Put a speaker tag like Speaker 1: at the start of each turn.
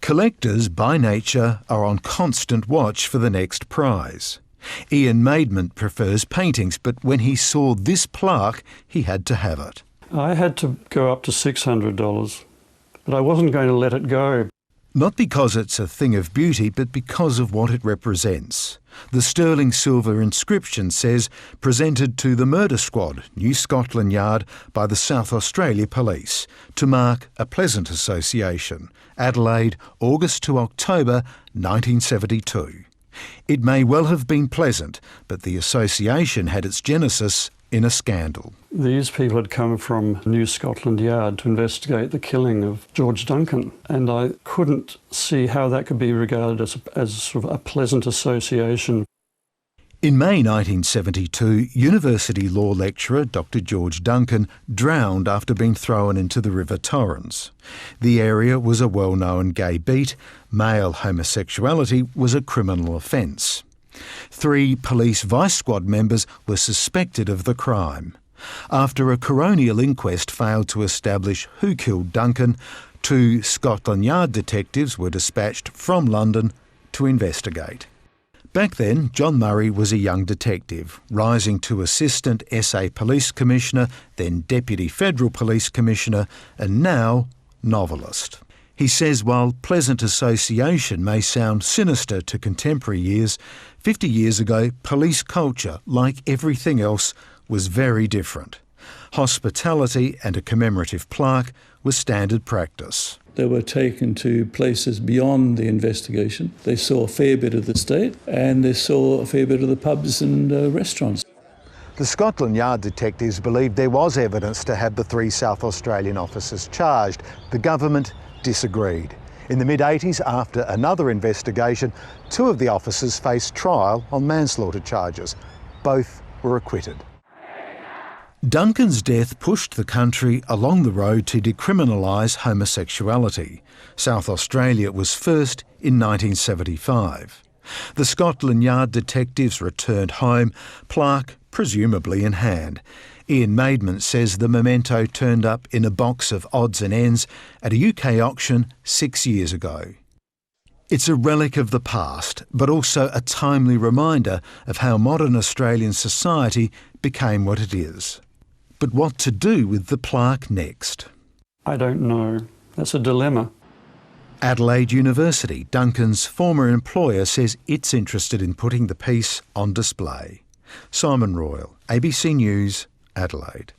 Speaker 1: Collectors, by nature, are on constant watch for the next prize. Ian Maidment prefers paintings, but when he saw this plaque, he had to have it.
Speaker 2: I had to go up to $600, but I wasn't going to let it go.
Speaker 1: Not because it's a thing of beauty, but because of what it represents. The sterling silver inscription says, presented to the murder squad, New Scotland Yard, by the South Australia Police, to mark a pleasant association. Adelaide, August to October 1972. It may well have been pleasant, but the association had its genesis in a scandal.
Speaker 2: These people had come from New Scotland Yard to investigate the killing of George Duncan, and I couldn't see how that could be regarded as sort of a pleasant association.
Speaker 1: In May 1972, university law lecturer Dr. George Duncan drowned after being thrown into the River Torrens. The area was a well-known gay beat. Male homosexuality was a criminal offence. 3 police vice squad members were suspected of the crime. After a coronial inquest failed to establish who killed Duncan, 2 Scotland Yard detectives were dispatched from London to investigate. Back then, John Murray was a young detective, rising to Assistant SA Police Commissioner, then Deputy Federal Police Commissioner, and now novelist. He says while pleasant association may sound sinister to contemporary ears, 50 years ago, police culture, like everything else, was very different. Hospitality and a commemorative plaque was standard practice.
Speaker 3: They were taken to places beyond the investigation. They saw a fair bit of the state and they saw a fair bit of the pubs and restaurants.
Speaker 1: The Scotland Yard detectives believed there was evidence to have the 3 South Australian officers charged. The government disagreed. In the mid-80s, after another investigation, 2 of the officers faced trial on manslaughter charges. Both were acquitted. Duncan's death pushed the country along the road to decriminalise homosexuality. South Australia was first in 1975. The Scotland Yard detectives returned home, plaque presumably in hand. Ian Maidment says the memento turned up in a box of odds and ends at a UK auction 6 years ago. It's a relic of the past, but also a timely reminder of how modern Australian society became what it is. But what to do with the plaque next?
Speaker 2: I don't know. That's a dilemma.
Speaker 1: Adelaide University, Duncan's former employer, says it's interested in putting the piece on display. Simon Royal, ABC News, Adelaide.